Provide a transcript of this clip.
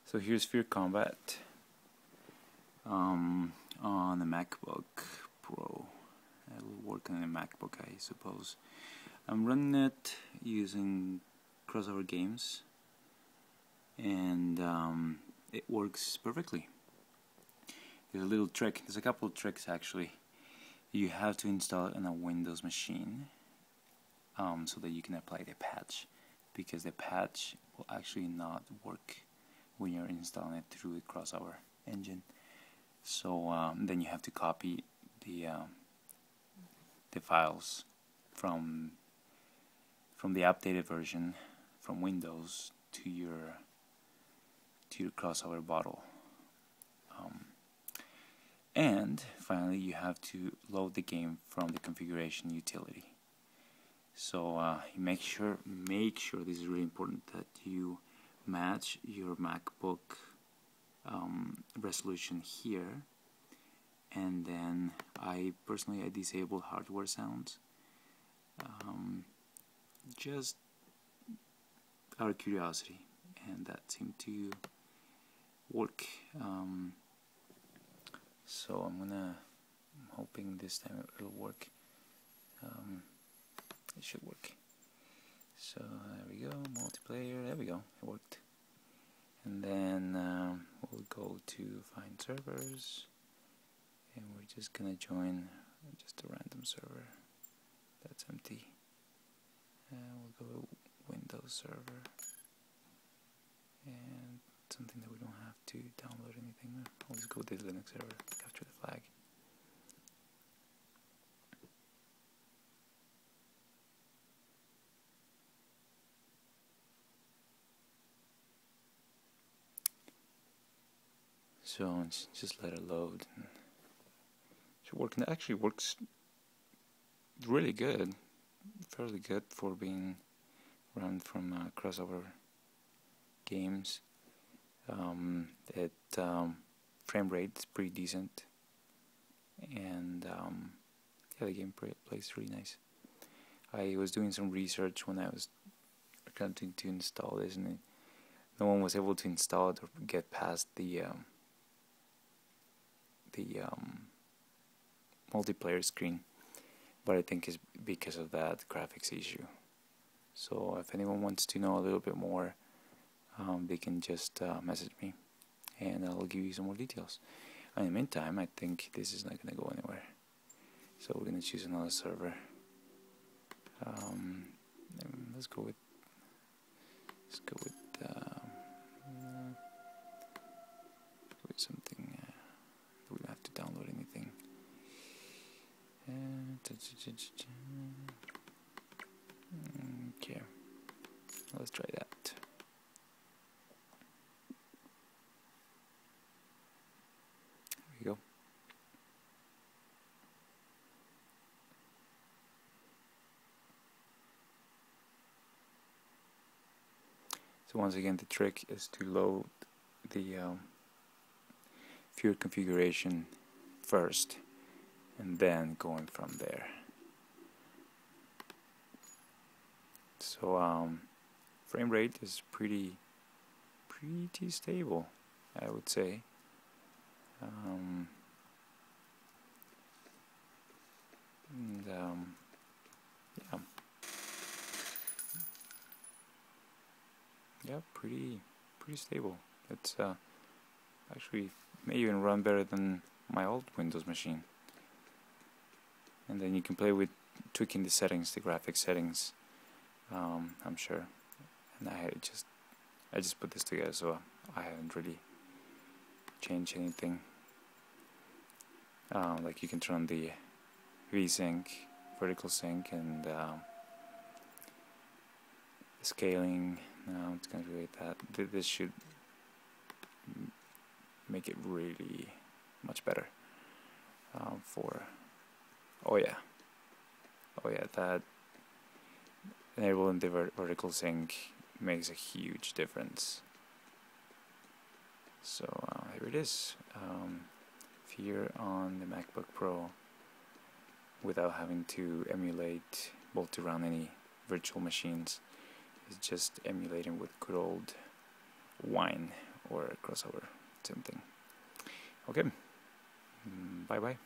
So here's Fear Combat on the MacBook Pro. It will work on a MacBook, I suppose. I'm running it using CrossOver games, and it works perfectly. There's a little trick. There's a couple of tricks actually. You have to install it on a Windows machine so that you can apply the patch, because the patch will actually not work when you're installing it through the CrossOver engine. So then you have to copy the files from the updated version from Windows to your CrossOver bottle. And finally, you have to load the game from the configuration utility. So make sure this is really important, that you match your MacBook resolution here, and then I personally disable hardware sounds just out of curiosity, and that seemed to work. So I'm hoping this time it'll work. It should work. So there we go, multiplayer, there we go, it worked. And then we'll go to find servers, and we're just gonna join just a random server that's empty. We'll go to Windows server, and something that we don't have to download anything. I'll just go to the Linux server, capture the flag. So just let it load. It should work, and it actually works really good, fairly good for being run from CrossOver games. Frame rate is pretty decent, and yeah, the game plays really nice. I was doing some research when I was attempting to install this, and no one was able to install it or get past the multiplayer screen, but I think it's because of that graphics issue. So if anyone wants to know a little bit more, they can just message me, and I'll give you some more details. In the meantime, I think this is not going to go anywhere, so we're going to choose another server. Let's go with something. We don't have to download anything. Okay, let's try that. There we go. So once again, the trick is to load the Fear configuration first, and then going from there. So frame rate is pretty stable, I would say. Yeah, pretty stable. It's actually may even run better than my old Windows machine. And then you can play with tweaking the settings, the graphics settings, I'm sure. And I just put this together, so I haven't really changed anything. Like you can turn on the V-Sync, vertical sync, and scaling. No, it's going to relate that. This should make it really much better. That enabling the vertical sync makes a huge difference. So here it is. Fear on the MacBook Pro without having to emulate, to run any virtual machines. It's just emulating with good old wine or CrossOver, same thing. Okay, bye bye.